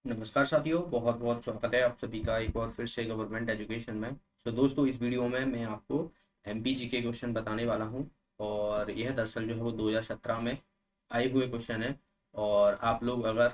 नमस्कार साथियों, बहुत बहुत स्वागत है आप सभी का एक और फिर से गवर्नमेंट एजुकेशन में। तो दोस्तों, इस वीडियो में मैं आपको एमपीजी के क्वेश्चन बताने वाला हूं। और यह दरअसल जो है वो 2017 में आए हुए क्वेश्चन है। और आप लोग अगर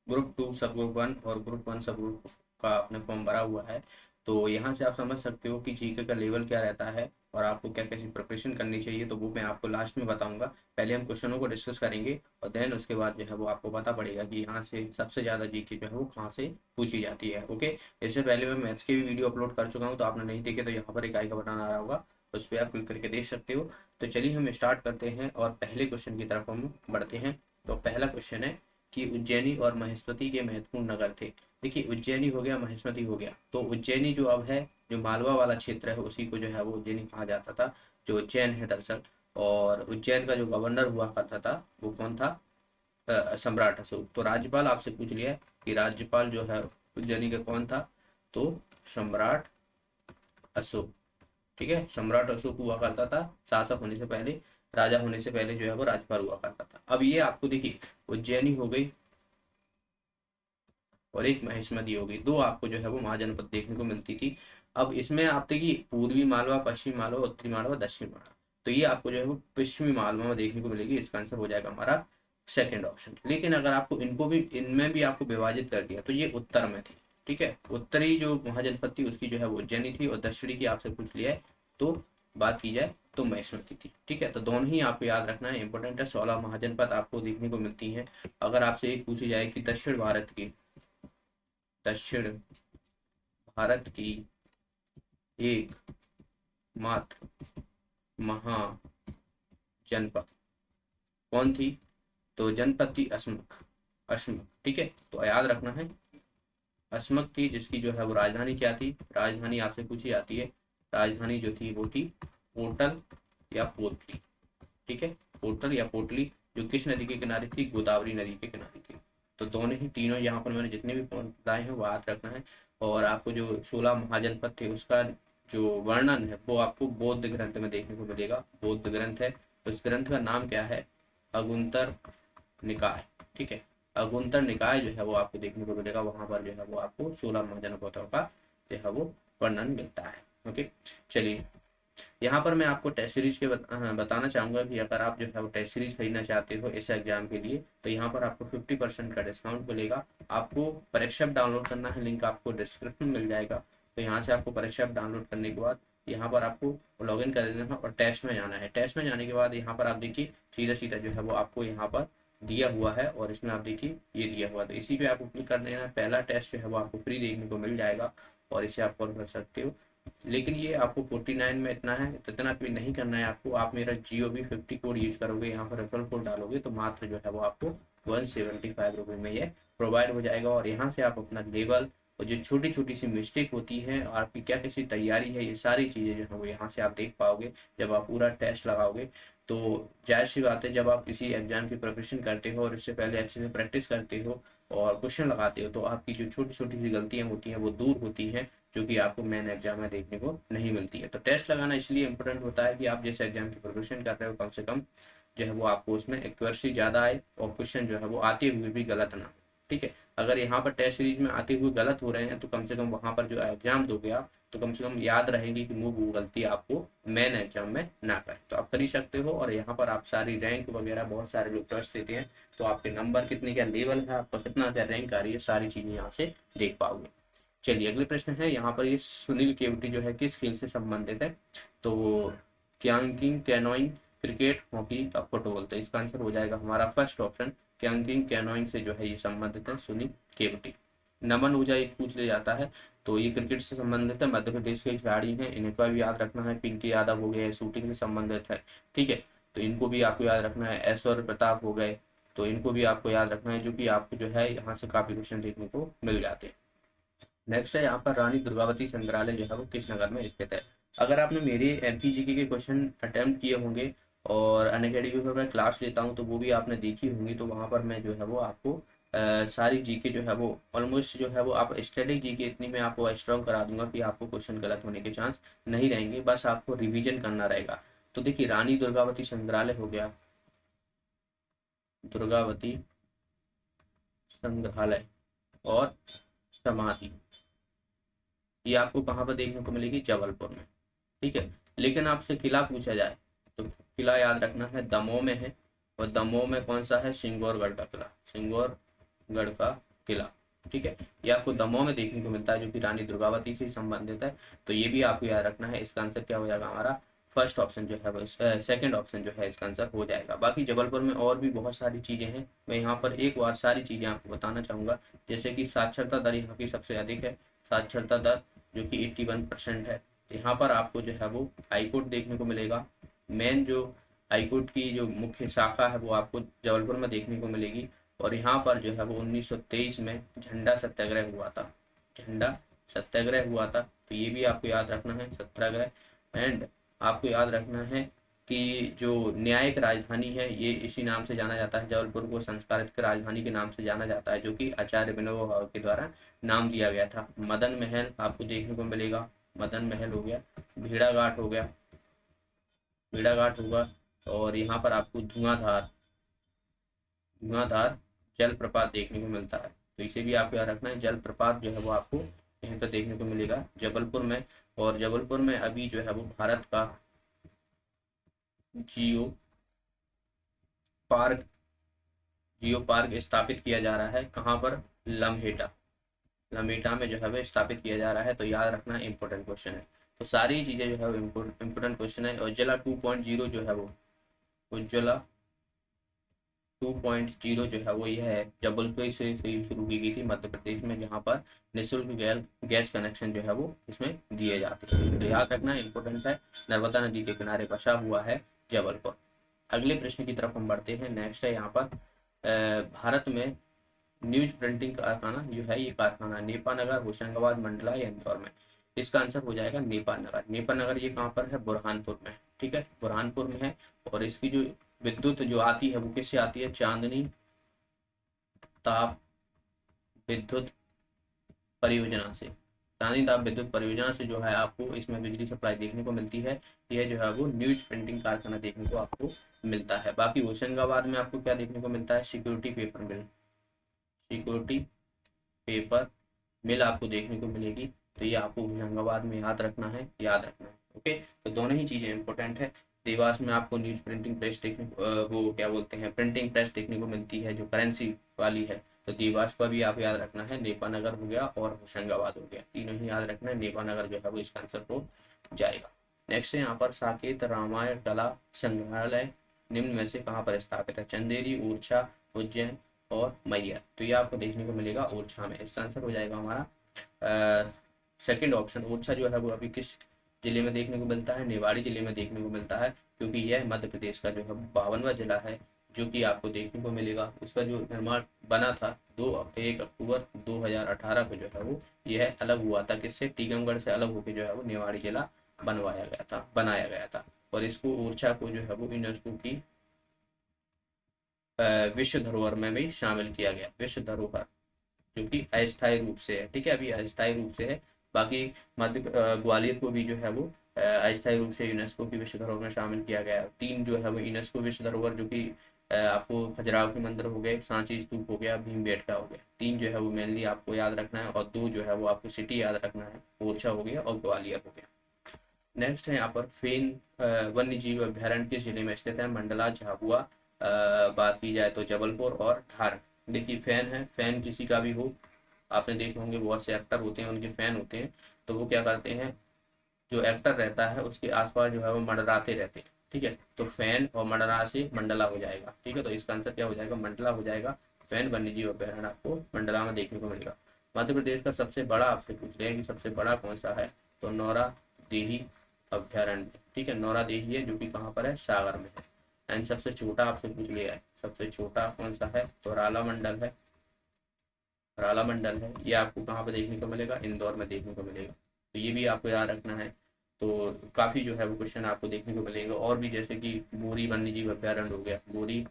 ग्रुप टू सब ग्रुप वन और ग्रुप वन सब ग्रुप का आपने फॉर्म भरा हुआ है, तो यहाँ से आप समझ सकते हो कि जीके का लेवल क्या रहता है और आपको क्या कैसी प्रिपरेशन करनी चाहिए। तो वो मैं आपको लास्ट में बताऊंगा। पहले हम क्वेश्चनों को डिस्कस करेंगे और देन उसके बाद जो है वो आपको पता पड़ेगा कि यहाँ से सबसे ज़्यादा जीके जो है वो कहाँ से पूछी जाती है। ओके, इससे पहले मैं मैथ्स के भी वीडियो अपलोड कर चुका हूँ, तो आपने नहीं देखे तो यहाँ पर एक आई का बटन आ रहा होगा, उस पर आप क्लिक करके देख सकते हो। तो चलिए हम स्टार्ट करते हैं और पहले क्वेश्चन की तरफ हम बढ़ते हैं। तो पहला क्वेश्चन है कि उज्जैनी और महेश्वती के महत्वपूर्ण नगर थे। देखिए, उज्जैनी हो गया, महेश्वती हो गया, तो उज्जैनी जो अब है, जो मालवा वाला क्षेत्र है, उसी को जो है वो उज्जैनी कहा जाता था, जो उज्जैन है दरअसल। और उज्जैन का जो गवर्नर हुआ करता था वो कौन था? सम्राट अशोक। तो राज्यपाल आपसे पूछ लिया कि राज्यपाल जो है उज्जैनी का कौन था? तो सम्राट अशोक। ठीक है, सम्राट अशोक हुआ करता था शासक होने से पहले, राजा होने से पहले जो है वो राज्यपाल हुआ करता था। अब ये आपको देखिए, उज्जैनी हो गई और एक महेशमती हो गई, दो आपको जो है वो महाजनपद देखने को मिलती थी। अब इसमें आप देखिए, पूर्वी मालवा, पश्चिमी मालवा, उत्तरी मालवा, दक्षिणी मालवा, तो ये आपको जो है वो पश्चिमी मालवा में देखने को मिलेगी। इसका आंसर हो जाएगा हमारा सेकंड ऑप्शन। लेकिन अगर आपको इनको भी, इनमें भी आपको विभाजित कर दिया तो ये उत्तर में थी। ठीक है, उत्तरी जो महाजनपद थी उसकी जो है वो उज्जैनी थी, और दक्षिणी की आपसे पूछ लिया है तो बात की जाए तो महेश्वती थी। ठीक है, तो दोनों ही आपको याद रखना है, इंपॉर्टेंट है। 16 महाजनपद आपको देखने को मिलती हैं। अगर आपसे एक पूछी जाए कि दक्षिण भारत की एकमात्र महाजनपद कौन थी? तो जनपद थी अस्मक। अस्मक, ठीक है, तो याद रखना है, अस्मक थी, जिसकी जो है वो राजधानी क्या थी? राजधानी आपसे पूछी जाती है, राजधानी जो थी वो थी पोर्टल या पोटली। ठीक है, पोर्टल या पोटली, जो किस नदी के किनारे थी? गोदावरी नदी के किनारे थी। तो दोनों ही, तीनों यहाँ पर मैंने जितने भी पॉइंट बताए हैं वो याद रखना है। और आपको जो 16 महाजनपद थे उसका जो वर्णन है वो आपको बौद्ध ग्रंथ में देखने को मिलेगा। बौद्ध ग्रंथ है, तो इस ग्रंथ का नाम क्या है? अगुंतर निकाय। ठीक है, अगुंतर निकाय जो है वो आपको देखने को मिलेगा, वहां पर जो है वो आपको 16 महाजनपदों का जो है वो वर्णन मिलता है। ओके, चलिए, यहाँ पर मैं आपको टेस्ट सीरीज के बताना चाहूँगा कि अगर आप जो है वो टेस्ट सीरीज खरीदना चाहते हो इस एग्जाम के लिए, तो यहाँ पर आपको 50% का डिस्काउंट मिलेगा। आपको परीक्षा डाउनलोड करना है, लिंक आपको डिस्क्रिप्शन में मिल जाएगा। तो यहाँ से आपको परीक्षा डाउनलोड करने के बाद यहाँ पर आपको लॉगिन कर देना है और टेस्ट में जाना है। टेस्ट में जाने के बाद यहाँ पर आप देखिए, सीधा सीधा जो है वो आपको यहाँ पर दिया हुआ है, और इसमें आप देखिए ये दिया हुआ है, तो इसी पे आपको क्लिक कर देना है। पहला टेस्ट जो है वो आपको फ्री देखने को मिल जाएगा और इसे आप कॉल कर सकते हो। लेकिन ये आपको 49 में इतना है, तो इतना पे नहीं करना है आपको। आप मेरा GOV50 कोड यूज करोगे, यहाँ पर रेफरल कोड डालोगे, तो मात्र जो है वो आपको 175 रुपये में ये प्रोवाइड हो जाएगा। और यहाँ से आप अपना लेवल और जो छोटी छोटी सी मिस्टेक होती है, आपकी क्या कैसी तैयारी है, ये सारी चीज़ें जो है वो यहाँ से आप देख पाओगे जब आप पूरा टेस्ट लगाओगे। तो जाहिर सी बात है, जब आप किसी एग्जाम की प्रिपरेशन करते हो और इससे पहले अच्छे से प्रैक्टिस करते हो और क्वेश्चन लगाते हो, तो आपकी जो छोटी छोटी सी गलतियाँ होती हैं वो दूर होती हैं, जो कि आपको मेन एग्जाम में देखने को नहीं मिलती है। तो टेस्ट लगाना इसलिए इंपॉर्टेंट होता है कि आप जिस एग्जाम की प्रिपरेशन कर रहे हो, कम से कम जो है वो आपको उसमें एक्यूरेसी ज़्यादा आए और क्वेश्चन जो है वो आते हुए भी गलत ना हो। ठीक है, अगर यहाँ पर टेस्ट सीरीज में आते हुए गलत हो रहे हैं, तो कम से कम वहाँ पर जो एग्जाम दोगे आप, तो कम से कम याद रहेंगी कि वो गलती आपको मेन एग्जाम में ना करें। तो आप कर ही सकते हो। और यहाँ पर आप सारी रैंक वगैरह, बहुत सारे लोग टेस्ट देते हैं, तो आपके नंबर कितने, क्या लेवल है आपका, कितना क्या रैंक आ रही है, सारी चीज़ें यहाँ से देख पाओगे। चलिए, अगले प्रश्न है यहाँ पर, ये सुनील केवटी जो है किस खेल से संबंधित है? तो क्यांकिंग, कैनोइंग, क्रिकेट, हॉकी का फुटबॉल। तो इसका आंसर हो जाएगा हमारा फर्स्ट ऑप्शन, क्यांकिंग कैनोइंग से जो है ये संबंधित है सुनील केवटी। नमन ऊजा एक पूछ लिया जाता है, तो ये क्रिकेट से संबंधित है, मध्य प्रदेश के खिलाड़ी हैं, इनका भी याद रखना है। पिंकी यादव हो गए, शूटिंग से संबंधित है। ठीक है, तो इनको भी आपको याद रखना है। ऐश्वर्य प्रताप हो गए, तो इनको भी आपको याद रखना है, जो कि आपको जो है यहाँ से काफी क्वेश्चन देखने को मिल जाते हैं। नेक्स्ट है यहाँ पर, रानी दुर्गावती संग्रहालय जो है वो किस नगर में स्थित है? अगर आपने मेरे एमपीजीके के क्वेश्चन अटेम्प्ट किए होंगे और अनअकैडमी पर मैं क्लास लेता हूँ, तो वो भी आपने देखी होंगी। तो वहाँ पर मैं जो है वो आपको सारी जीके जो है वो ऑलमोस्ट जो है वो, आप स्टैटिक जीके इतनी मैं आपको स्ट्रॉन्ग करा दूंगा कि आपको क्वेश्चन गलत होने के चांस नहीं रहेंगे, बस आपको रिविजन करना रहेगा। तो देखिए, रानी दुर्गावती संग्रहालय हो गया, दुर्गावती संग्रहालय, और समाधि, ये आपको कहाँ पर देखने को मिलेगी? जबलपुर में, ठीक है। लेकिन आपसे किला पूछा जाए तो किला याद रखना है दमोह में है, और दमोह में कौन सा है? सिंगौरगढ़ का किला, सिंगौरगढ़ का किला, ठीक है। ये आपको दमोह में देखने को मिलता है, जो कि रानी दुर्गावती से संबंधित है। तो ये भी आपको याद रखना है। इसका आंसर क्या हो जाएगा हमारा? फर्स्ट ऑप्शन जो है वो, सेकंड ऑप्शन जो है इसका आंसर हो जाएगा। बाकी जबलपुर में और भी बहुत सारी चीज़ें हैं, मैं यहाँ पर एक बार सारी चीज़ें आपको बताना चाहूँगा। जैसे कि साक्षरता दर यहाँ की सबसे अधिक है, साक्षरता दर जो कि 81% है। यहाँ पर आपको जो है वो हाईकोर्ट देखने को मिलेगा। मेन जो हाईकोर्ट की जो मुख्य शाखा है वो आपको जबलपुर में देखने को मिलेगी। और यहाँ पर जो है वो 1923 में झंडा सत्याग्रह हुआ था, झंडा सत्याग्रह हुआ था। तो ये भी आपको याद रखना है, सत्याग्रह। एंड आपको याद रखना है कि जो न्यायिक राजधानी है ये इसी नाम से जाना जाता है, जबलपुर को संस्कारित की राजधानी के नाम से जाना जाता है, जो कि आचार्य विनोबा भावे के द्वारा नाम दिया गया था। मदन महल आपको देखने को मिलेगा, मदन महल हो गया, भेड़ाघाट हो गया, भेड़ाघाट होगा। और यहाँ पर आपको धुआंधार, धुआंधार जलप्रपात देखने को मिलता है। तो इसे भी आपको याद रखना है, जलप्रपात जो है वो आपको यहीं पर देखने को मिलेगा जबलपुर में। और जबलपुर में अभी जो है वो भारत का जियो पार्क, जियो पार्क स्थापित किया जा रहा है। कहाँ पर? लम्हेटा, लम्हेटा में जो है वो स्थापित किया जा रहा है। तो याद रखना, इंपॉर्टेंट क्वेश्चन है। तो सारी चीजें जो है वो इम्पोर्टेंट क्वेश्चन है। और उज्ज्वला 2.0 जो है वो, उज्ज्वला 2.0 जो है वो ये है, जबलपुर से शुरू की गई थी मध्य प्रदेश में, जहाँ पर निःशुल्क गैस कनेक्शन जो है वो इसमें दिए जाते हैं। तो याद रखना, इंपॉर्टेंट है। नर्मदा नदी के किनारे बसा हुआ है जबलपुर। अगले प्रश्न की तरफ हम बढ़ते हैं। नेक्स्ट है यहाँ पर भारत में न्यूज प्रिंटिंग कारखाना जो है, ये कारखाना नेपानगर, होशंगाबाद, मंडला या इंदौर में? इसका आंसर हो जाएगा नेपानगर। नेपानगर ये कहाँ पर है? बुरहानपुर में, ठीक है, बुरहानपुर में है। और इसकी जो विद्युत जो आती है वो किससे आती है? चांदनी ताप विद्युत परियोजना से, चांदनी ताप विद्युत परियोजना से जो है आपको इसमें बिजली सप्लाई देखने को मिलती है। यह जो है वो न्यूज प्रिंटिंग कारखाना देखने को आपको मिलता है। बाकी होशंगाबाद में आपको क्या देखने को मिलता है? सिक्योरिटी पेपर मिल, सिक्योरिटी पेपर मिल आपको देखने को मिलेगी। तो ये आपको होशंगाबाद में याद रखना है, याद रखना है। ओके, तो दोनों ही चीज़ें इंपॉर्टेंट है। देवास में आपको न्यूज प्रिंटिंग प्रेस देखने वो क्या बोलते हैं, प्रिंटिंग प्रेस देखने को मिलती है, जो करेंसी वाली है। तो देवास का भी आप याद रखना है। नेपानगर हो गया और होशंगाबाद हो गया, तीनों ही याद रखना है। नेपानगर जो है वो इसका आंसर हो जाएगा। नेक्स्ट है यहाँ पर साकेत रामायण कला संग्रहालय निम्न में से कहाँ पर स्थापित है? चंदेरी, ओरछा, उज्जैन और मैया। तो ये आपको देखने को मिलेगा ओरछा में। इसका आंसर हो जाएगा हमारा सेकंड ऑप्शन। ओरछा जो है वो अभी किस जिले में देखने को मिलता है? निवाड़ी जिले में देखने को मिलता है, क्योंकि यह मध्य प्रदेश का जो है 52वां जिला है, जो कि आपको देखने को मिलेगा। इसका जो निर्माण बना था 1 अक्टूबर 2018 को जो है वो यह अलग हुआ था। किससे? टीकमगढ़ से अलग होकर जो है वो निवाड़ी जिला बनवाया गया था, बनाया गया था। और इसको ओरछा को जो है वो यूनेस्को की विश्व धरोहर में भी शामिल किया गया, विश्व धरोहर, जो कि अस्थायी रूप से है, ठीक है, अभी अस्थायी रूप से है। बाकी मध्य ग्वालियर को भी जो है वो अस्थायी रूप से यूनेस्को की विश्व धरोहर में शामिल किया गया है। 3 जो है वो यूनेस्को विश्व धरोहर, जो कि आपको खजुराहो के मंदिर हो गए, सांची स्तूप हो गया, भीमबेटका हो गया। 3 जो है वो मेनली आपको याद रखना है, और 2 जो है वो आपको सिटी याद रखना है, ओरछा हो गया और ग्वालियर हो गया। नेक्स्ट है यहाँ पर फेन वन्य जीव अभ्यारण्य किस जिले में स्थित है? मंडला, झाबुआ, बात की जाए तो जबलपुर और धार। देखिए फैन है, फैन किसी का भी हो, आपने देखे होंगे बहुत से एक्टर होते हैं, उनके फैन होते हैं। तो वो क्या करते हैं, जो एक्टर रहता है उसके आसपास जो है वो मंडराते रहते हैं, ठीक है। तो फैन और मंडरा से मंडला हो जाएगा, ठीक है। तो इसका आंसर क्या हो जाएगा? मंडला हो जाएगा। फैन वन्यजीव अभ्यारण्य आपको मंडला में देखने को मिलेगा। मध्य प्रदेश का सबसे बड़ा आपसे पूछ रहे हैं कि सबसे बड़ा कौन सा है? तो नौरा देही अभ्यारण्य, ठीक है, नौरा देही है, जो कि कहाँ पर है? सागर में है। एंड सबसे छोटा आपसे पूछ लिया है, सबसे छोटा कौन सा है? तो राला मंडल है, राला मंडल है। ये आपको कहाँ पर देखने को मिलेगा? इंदौर में देखने को मिलेगा। तो ये भी आपको याद रखना है। तो काफ़ी जो है वो क्वेश्चन आपको देखने को मिलेगा। और भी जैसे कि बोरी वन्यजीव अभ्यारण्य हो गया, बोरी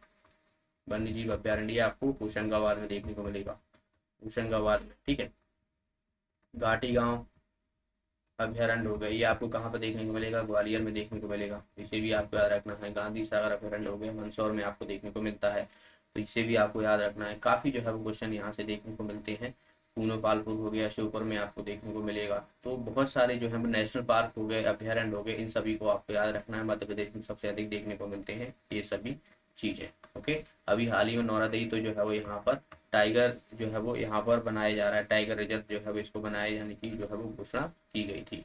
वन्यजीव अभ्यारण्य, ये आपको होशंगाबाद में देखने को मिलेगा, होशंगाबाद में, ठीक है। घाटी गांव अभ्यारण्य हो गया, ये आपको कहाँ पर देखने को मिलेगा? ग्वालियर में देखने को मिलेगा। इसे भी आपको याद रखना है। गांधी सागर अभ्यारण्य हो गया, मंदसौर में आपको देखने को मिलता है। तो इसे भी आपको याद रखना है। काफ़ी जो है वो क्वेश्चन यहाँ से देखने को मिलते हैं। पूनो हो गया, श्योपुर में आपको देखने को मिलेगा। तो बहुत सारे जो है नेशनल पार्क हो गए, अभ्यारण्य हो गए, इन सभी को आपको याद रखना है। मध्य प्रदेश में सबसे अधिक देखने को मिलते हैं ये सभी चीज़ें। ओके, अभी हाल ही में नौरादई तो जो है वो यहाँ पर टाइगर जो है वो यहाँ पर बनाया जा रहा है, टाइगर रिजर्व जो है वो इसको बनाया जाने की जो है वो घोषणा की गई थी।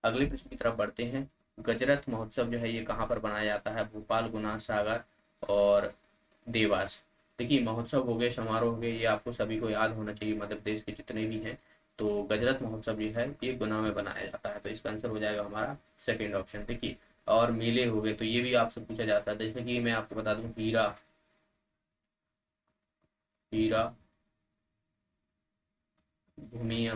अगले प्रश्न की तरफ बढ़ते हैं। गजरथ महोत्सव जो है ये कहाँ पर बनाया जाता है? भोपाल, गुना, सागर और देवास। देखिए, महोत्सव हो गए, समारोह हो गए, ये आपको सभी को याद होना चाहिए, मध्य प्रदेश के जितने भी हैं। तो गजरथ महोत्सव जो है ये गुना में बनाया जाता है, तो इसका आंसर हो जाएगा हमारा सेकेंड ऑप्शन। देखिए, और मेले हो गए तो ये भी आपसे पूछा जाता है, जैसे कि मैं आपको बता दूं, हीरा हीरा भूमिया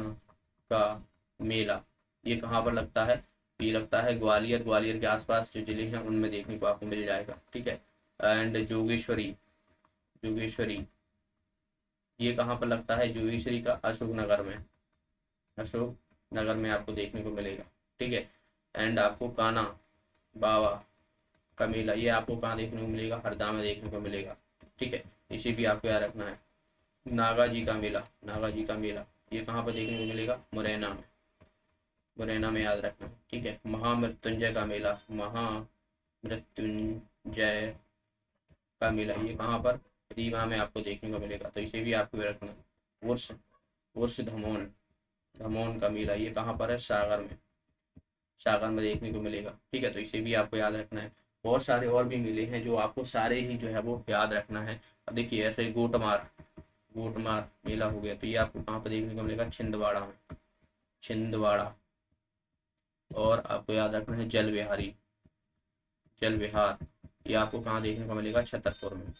का मेला ये कहाँ पर लगता है? ये लगता है ग्वालियर, ग्वालियर के आसपास जो जिले हैं उनमें देखने को आपको मिल जाएगा। ठीक है। एंड जोगेश्वरी, जोगेश्वरी ये कहाँ पर लगता है? जोगेश्वरी का अशोकनगर में, अशोक नगर में आपको देखने को मिलेगा। ठीक है। एंड आपको काना बाबा का मेला ये आपको कहाँ देखने को मिलेगा? हरदा में देखने को मिलेगा। ठीक है, इसे भी आपको याद रखना है। नागा जी का मेला, नागा जी का मेला ये कहाँ पर देखने को मिलेगा? मुरैना में, मुरैना में याद रखना है। ठीक है। महामृत्युंजय का मेला, महामृत्युंजय का मेला ये कहाँ पर? रीवा में आपको देखने को मिलेगा, तो इसे भी आपको याद रखना है। उर्स, उर्स धमोन, धमोन का मेला ये कहाँ पर है? सागर में, सागर में देखने को मिलेगा। ठीक है, तो इसे भी आपको याद रखना है। बहुत सारे और भी मेले हैं जो आपको सारे ही जो है वो याद रखना है। अब देखिए, ऐसे गोटमार, गोटमार मेला हो गया तो ये आपको कहाँ पर देखने को मिलेगा? छिंदवाड़ा में, छिंदवाड़ा। और आपको याद रखना है जल विहारी, जल विहार ये आपको कहाँ देखने को मिलेगा? छतरपुर में।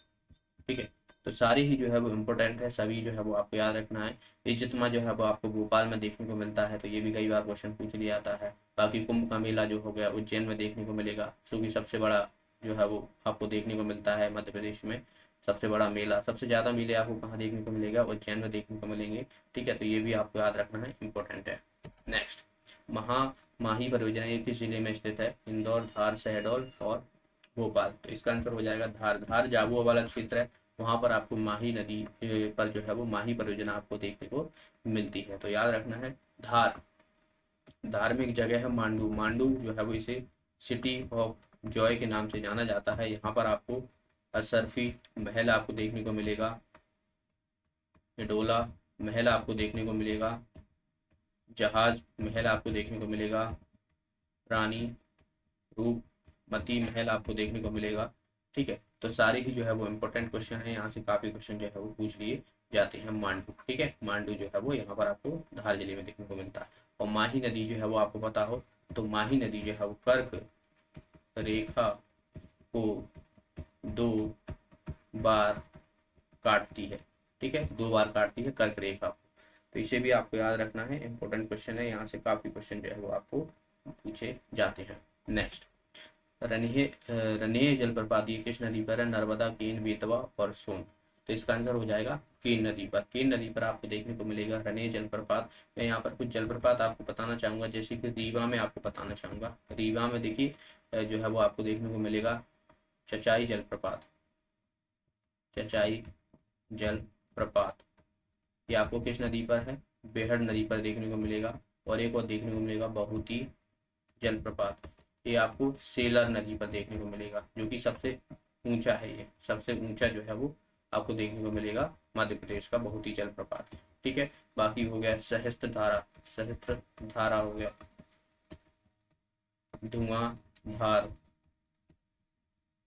ठीक है, तो सारी ही जो है वो इम्पोर्टेंट है, सभी जो है वो आपको याद रखना है। इज्जतमा जो है वो आपको भोपाल में देखने को मिलता है, तो ये भी कई बार क्वेश्चन पूछ लिया जाता है। बाकी कुंभ का मेला जो हो गया उज्जैन में देखने को मिलेगा, क्योंकि सबसे बड़ा जो है वो आपको देखने को मिलता है मध्य प्रदेश में। सबसे बड़ा मेला, सबसे ज़्यादा मेले आपको कहाँ देखने को मिलेगा? उज्जैन में देखने को मिलेंगे। ठीक है, तो ये भी आपको याद रखना है, इम्पोर्टेंट है। नेक्स्ट, माही परियोजना ये किस जिले में स्थित है? इंदौर, धार, शहडोल और भोपाल। तो इसका आंसर हो जाएगा धार। धार झाबुआ वाला क्षेत्र है, वहां पर आपको माही नदी पर जो है वो माही परियोजना आपको देखने को मिलती है, तो याद रखना है धार। धार्मिक जगह है मांडू, मांडू जो है वो इसे सिटी ऑफ जॉय के नाम से जाना जाता है। यहाँ पर आपको असरफी महल आपको देखने को मिलेगा, डोला महल आपको देखने को मिलेगा, जहाज महल आपको देखने को मिलेगा, रानी रूपमती महल आपको देखने को मिलेगा। ठीक है, तो सारे ही जो है वो इम्पोर्टेंट क्वेश्चन है, यहाँ से काफी क्वेश्चन जो है वो पूछ लिए जाते हैं। मांडू, ठीक है, मांडू जो है वो यहाँ पर आपको धार जिले में देखने को मिलता है। और माही नदी जो है वो आपको पता हो तो माही नदी जो है वो कर्क रेखा को 2 बार काटती है। ठीक है, 2 बार काटती है कर्क रेखा को, तो इसे भी आपको याद रखना है, इंपॉर्टेंट क्वेश्चन है, यहाँ से काफी क्वेश्चन जो है वो आपको पूछे जाते हैं। नेक्स्ट, रनेह जलप्रपात ये किस नदी पर है? नर्मदा, केन, बेतवा और सोन। तो इसका आंसर हो जाएगा केन नदी पर। केन नदी पर आपको देखने को मिलेगा रनेह जलप्रपात। मैं यहाँ पर कुछ जलप्रपात आपको बताना चाहूंगा, जैसे कि रीवा में आपको बताना चाहूंगा। रीवा में देखिए जो है वो आपको देखने को मिलेगा चचाई जलप्रपात, चचाई जलप्रपात ये आपको किस नदी पर है? बेहड़ नदी पर देखने को मिलेगा। और एक और देखने को मिलेगा बहुती जलप्रपात, ये आपको सेलर नदी पर देखने को मिलेगा, जो कि सबसे ऊंचा है। ये सबसे ऊंचा जो है वो आपको देखने को मिलेगा मध्य प्रदेश का बहुती जलप्रपात। ठीक है, बाकी हो गया सहस्त्र धारा, सहस्त्र धारा हो गया, धुआंधार,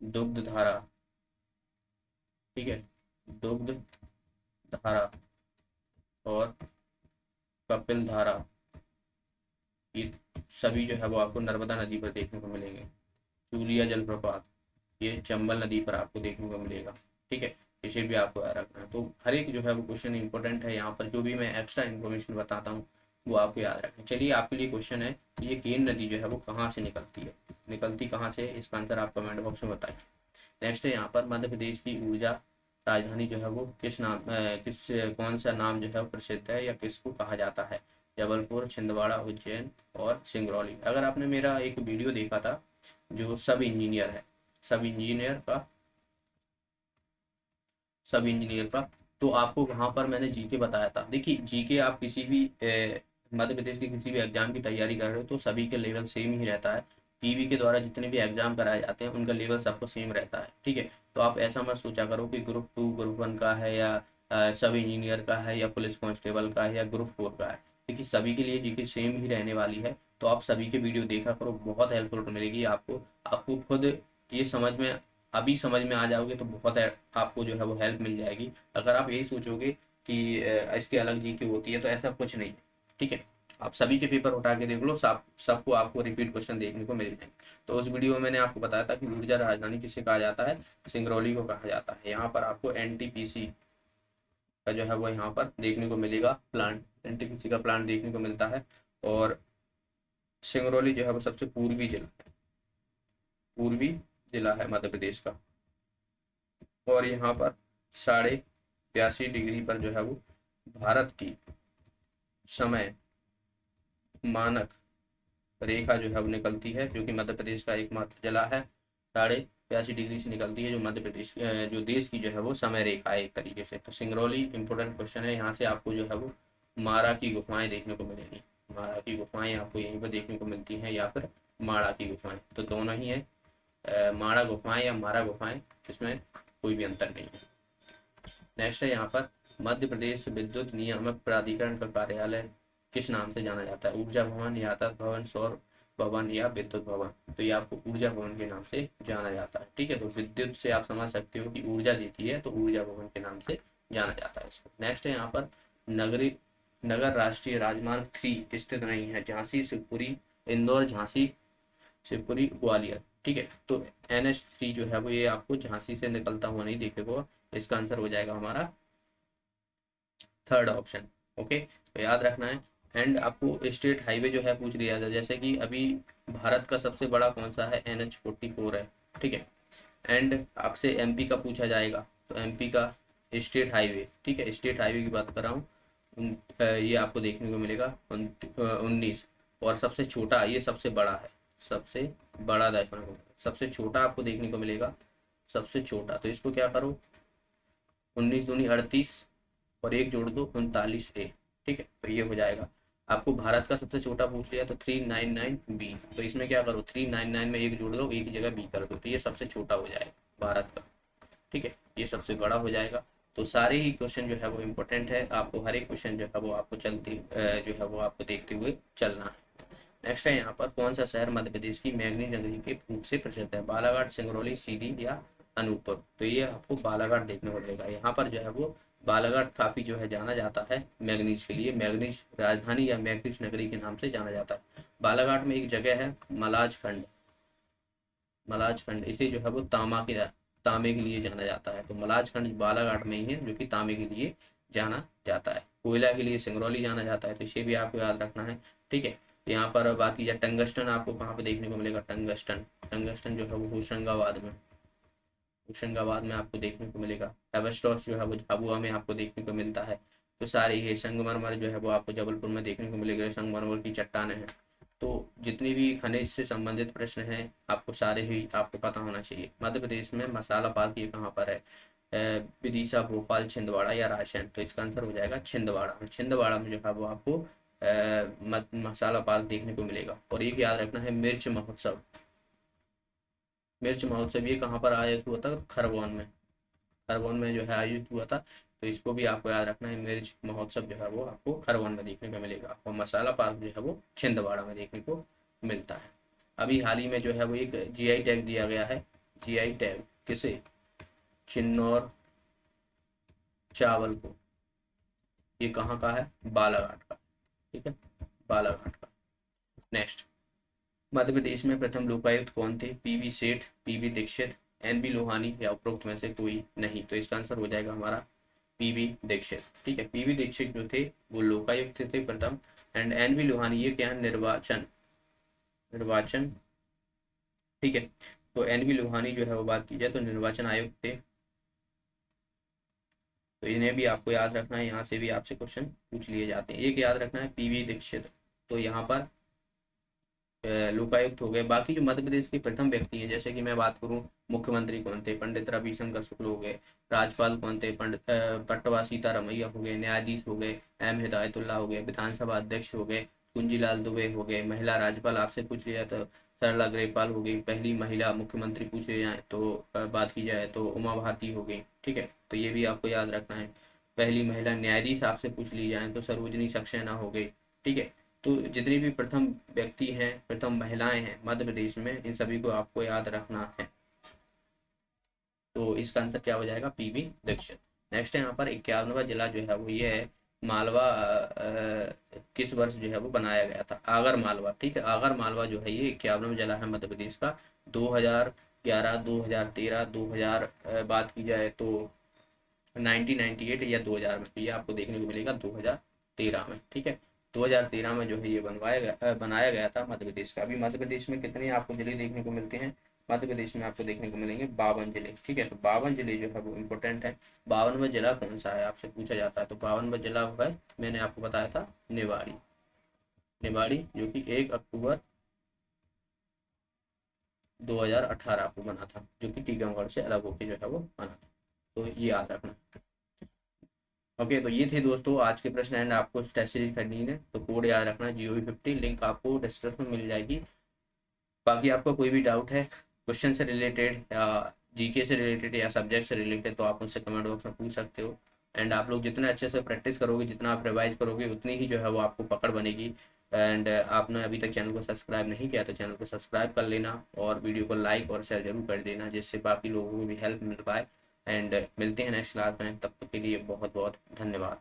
दुग्ध धारा। ठीक है, दुग्ध धारा और कपिल धारा ये सभी जो है वो आपको नर्मदा नदी पर देखने को मिलेंगे। चूलिया जलप्रपात ये चंबल नदी पर आपको देखने को मिलेगा। ठीक है, इसे भी आपको याद रखना है। तो हर एक जो है वो क्वेश्चन इंपॉर्टेंट है, यहाँ पर जो भी मैं एक्स्ट्रा इन्फॉर्मेशन बताता हूँ वो आपको याद रखना। चलिए, आपके लिए क्वेश्चन है, ये केन नदी जो है वो कहाँ से निकलती है? निकलती कहाँ से? इसका आंसर आप कमेंट बॉक्स में बताइए। नेक्स्ट है यहाँ पर मध्य प्रदेश की ऊर्जा राजधानी जो है वो किस नाम किस कौन सा नाम जो है वो प्रसिद्ध है या किसको कहा जाता है? जबलपुर, छिंदवाड़ा, उज्जैन और सिंगरौली। अगर आपने मेरा एक वीडियो देखा था जो सब इंजीनियर है, सब इंजीनियर का, सब इंजीनियर का तो आपको वहाँ पर मैंने जीके बताया था। देखिए जीके आप किसी भी मध्य प्रदेश के किसी भी एग्जाम की तैयारी कर रहे हो तो सभी के लेवल सेम ही रहता है। पीवी के द्वारा जितने भी एग्जाम कराए जाते हैं उनका लेवल सबको सेम रहता है, ठीक है। तो आप ऐसा मत सोचा करो कि ग्रुप 2 ग्रुप 1 का है या सब इंजीनियर का है या पुलिस कांस्टेबल का है या ग्रुप 4 का है। देखिए सभी के लिए जीके सेम ही रहने वाली है। तो आप सभी के वीडियो देखा करो, बहुत हेल्पफुल मिलेगी आपको। आपको खुद ये समझ में अभी समझ में आ जाओगे तो बहुत आपको जो है वो हेल्प मिल जाएगी। अगर आप यही सोचोगे कि इसके अलग जीके होती है तो ऐसा कुछ नहीं है, ठीक है। आप सभी के पेपर उठा के देख लो, सबको आपको रिपीट क्वेश्चन देखने को मिल जाएंगे। तो उस वीडियो में मैंने आपको बताया था कि ऊर्जा राजधानी किसे कहा जाता है, सिंगरौली को कहा जाता है। यहाँ पर आपको एनटीपीसी का जो है वो यहाँ पर देखने को मिलेगा प्लांट, एनटीपीसी का प्लांट देखने को मिलता है। और सिंगरौली जो है वो सबसे पूर्वी जिला है, पूर्वी जिला है मध्य प्रदेश का। और यहाँ पर 82.5 डिग्री पर जो है वो भारत की समय मानक रेखा जो है वो निकलती है, जो कि मध्य प्रदेश का एकमात्र जिला है। 82.5 डिग्री से निकलती है जो मध्य प्रदेश जो देश की जो है वो समय रेखा है एक तरीके से। तो सिंगरौली इंपॉर्टेंट क्वेश्चन है। यहाँ से आपको जो है वो मारा की गुफाएं देखने को मिलेंगी। मारा की गुफाएं आपको यहीं पर देखने को मिलती हैं या फिर माड़ा की गुफाएं, तो दोनों ही है। माड़ा गुफाएं या मारा गुफाएं, इसमें कोई भी अंतर नहीं है। नेक्स्ट है यहाँ पर मध्य प्रदेश विद्युत नियामक प्राधिकरण का कार्यालय किस नाम से जाना जाता है, ऊर्जा भवन, यातायात भवन, सौर भवन या विद्युत भवन। तो ये आपको ऊर्जा भवन के नाम से जाना जाता है, ठीक है। तो विद्युत से आप समझ सकते हो कि ऊर्जा देती है, तो ऊर्जा भवन के नाम से जाना जाता है इसको। नेक्स्ट है यहाँ पर नगरी नगर राष्ट्रीय राजमार्ग 3 स्थित नहीं है, झांसी, शिवपुरी, इंदौर, झांसी, शिवपुरी, ग्वालियर, ठीक है। तो NH3 जो है वो ये आपको झांसी से निकलता हुआ नहीं दिखेगा। इसका आंसर हो जाएगा हमारा थर्ड ऑप्शन, ओके। तो याद रखना है। एंड आपको स्टेट हाईवे जो है पूछ लिया था, जैसे कि अभी भारत का सबसे बड़ा कौन सा है, NH44 है, ठीक है। एंड आपसे MP का पूछा जाएगा, तो MP का स्टेट हाईवे, ठीक है, स्टेट हाईवे की बात कर रहा हूँ। ये आपको देखने को मिलेगा 19। और सबसे छोटा, ये सबसे बड़ा है, सबसे बड़ा देखने को, सबसे छोटा आपको देखने को मिलेगा, सबसे छोटा। तो इसको क्या करो, 19 दूनी 38 और एक जोड़ दो 39A, ठीक है। तो ये हो जाएगा। आपको भारत का सबसे छोटा पूछ लिया तो 399B, तो इसमें क्या करो, 399 में एक जोड़ दो, एक जगह B कर दो, तो ये सबसे छोटा हो जाएगा भारत का, ठीक है। ये सबसे बड़ा हो जाएगा। तो सारे ही क्वेश्चन जो है वो इम्पोर्टेंट है, आपको हर एक क्वेश्चन जो है वो आपको जो है वो आपको देखते हुए चलना है। नेक्स्ट है यहाँ पर कौन सा शहर मध्य प्रदेश की मैग्नी नगरी के रूप से प्रसिद्ध है, बालाघाट, सिंगरौली, सीधी या अनूपपुर। तो ये आपको बालाघाट देखने को मिलेगा। यहाँ पर जो है वो बालाघाट काफी जो है जाना जाता है मैग्नीज के लिए, मैग्नीज राजधानी या मैग्नीज नगरी के नाम से जाना जाता है। बालाघाट में एक जगह है मलाज खंड, मलाज खंड, इसे जो है वो तांबे के लिए जाना जाता है। तो मलाज खंड बालाघाट में ही है जो कि तांबे के लिए जाना जाता है। कोयला के लिए सिंगरौली जाना जाता है, तो इसे भी आपको याद रखना है, ठीक है। तो यहाँ पर बात की जाए टंगस्टन आपको कहाँ पे देखने को मिलेगा, टंगस्टन, टंगस्टन जो है वो होशंगाबाद में, होशंगाबाद में आपको देखने को मिलेगा। एवेस्टॉस जो है वो झाबुआ में आपको देखने को मिलता है। तो सारे ही संगमरमर जो है वो आपको जबलपुर में देखने को मिलेगा, संगमरमर की चट्टानें हैं। तो जितनी भी खनिज से संबंधित प्रश्न हैं आपको सारे ही आपको पता होना चाहिए। मध्य प्रदेश में मसाला पार्क ये कहाँ पर है, विदिशा, भोपाल, छिंदवाड़ा या रायसेन। तो इसका आंसर हो जाएगा छिंदवाड़ा। छिंदवाड़ा में जो है वो आपको मसाला पार्क देखने को मिलेगा। और एक याद रखना है मिर्च महोत्सव, मिर्च महोत्सव ये कहाँ पर आयोजित हुआ था, खरगोन में, खरगोन में जो है आयोजित हुआ था। तो इसको भी आपको याद रखना है, मिर्च महोत्सव जो है वो आपको खरगोन में देखने को मिलेगा और मसाला पार्क जो है वो छिंदवाड़ा में देखने को मिलता है। अभी हाल ही में जो है वो एक GI टैग दिया गया है, GI टैग किसे, चिन्नौर चावल को। ये कहाँ का है, बालाघाट का, ठीक है, बालाघाट का। नेक्स्ट, मध्य प्रदेश में प्रथम लोकायुक्त कौन थे, PV सेठ, PV दीक्षित, NV लोहानी या उपरोक्त में से कोई नहीं। तो इसका आंसर हो जाएगा हमारा PV दीक्षित, ठीक है। PV दीक्षित जो थे वो लोकायुक्त थे प्रथम। एंड NV लोहानी ये क्या है, निर्वाचन, निर्वाचन, ठीक है। तो NV लोहानी जो है वो बात की जाए तो निर्वाचन आयुक्त थे। तो इन्हें भी आपको याद रखना है, यहाँ से भी आपसे क्वेश्चन पूछ लिए जाते हैं। एक याद रखना है PV दीक्षित, तो यहाँ पर लोकायुक्त हो गए। बाकी जो मध्य प्रदेश के प्रथम व्यक्ति हैं, जैसे कि मैं बात करूं, मुख्यमंत्री कौन थे, पंडित रविशंकर शुक्ल हो गए। राज्यपाल कौन थे, पंडित पट्टवा सीतारमैया हो गए। न्यायाधीश हो गए एम हिदायतुल्ला हो गए। विधानसभा अध्यक्ष हो गए कुंजीलाल दुबे हो गए। महिला राज्यपाल आपसे पूछ लिया तो सरला अग्रवाल हो गई। पहली महिला मुख्यमंत्री पूछे जाए तो बात की जाए तो उमा भारती हो गई। ठीक है, तो ये भी आपको याद रखना है। पहली महिला न्यायाधीश आपसे पूछ ली जाए तो सरोजनी सक्सेना हो गई। ठीक है, तो जितनी भी प्रथम व्यक्ति हैं, प्रथम महिलाएं हैं मध्य प्रदेश में, इन सभी को आपको याद रखना है। तो इसका आंसर क्या हो जाएगा, पीवी दीक्षित। नेक्स्ट है यहाँ पर 51वां जिला जो है वो ये है मालवा। किस वर्ष जो है वो बनाया गया था, आगर मालवा। ठीक है, आगर मालवा जो है ये 51वां जिला है मध्य प्रदेश का। 2011, 2013, 2000 बात की जाए तो 1998 या 2000 में, तो ये आपको देखने को मिलेगा 2013 में। ठीक है, 2013 में जो है ये बनाया गया था मध्य प्रदेश का। अभी मध्य प्रदेश में कितने आपको जिले देखने को मिलते हैं, मध्य प्रदेश में आपको देखने को मिलेंगे 52 जिले। ठीक है, तो 52 जिले जो है वो इम्पोर्टेंट है। 52वां जिला कौन सा है आपसे पूछा जाता है, तो 52वां जिला वो है, मैंने आपको बताया था, निवाड़ी। निवाड़ी जो कि 1 अक्टूबर 2018 को बना था, जो कि टीकमगढ़ से अलग होकर जो है वो बना था। तो ये याद रखना। ओके, तो ये थे दोस्तों आज के प्रश्न एंड आपको टेस्ट सीरीज करनी है तो कोड याद रखना GOV50, लिंक आपको डिस्क्रिप्शन में मिल जाएगी। बाकी आपका कोई भी डाउट है क्वेश्चन से रिलेटेड या जीके से रिलेटेड या सब्जेक्ट से रिलेटेड, तो आप मुझसे कमेंट बॉक्स में पूछ सकते हो। एंड आप लोग जितना अच्छे से प्रैक्टिस करोगे, जितना आप रिवाइज करोगे, उतनी ही जो है वो आपको पकड़ बनेगी। एंड आपने अभी तक चैनल को सब्सक्राइब नहीं किया तो चैनल को सब्सक्राइब कर लेना और वीडियो को लाइक और शेयर जरूर कर देना, जिससे बाकी लोगों को भी हेल्प मिल पाए। एंड मिलते हैं नेक्स्ट क्लास में, तब तक के लिए बहुत बहुत धन्यवाद।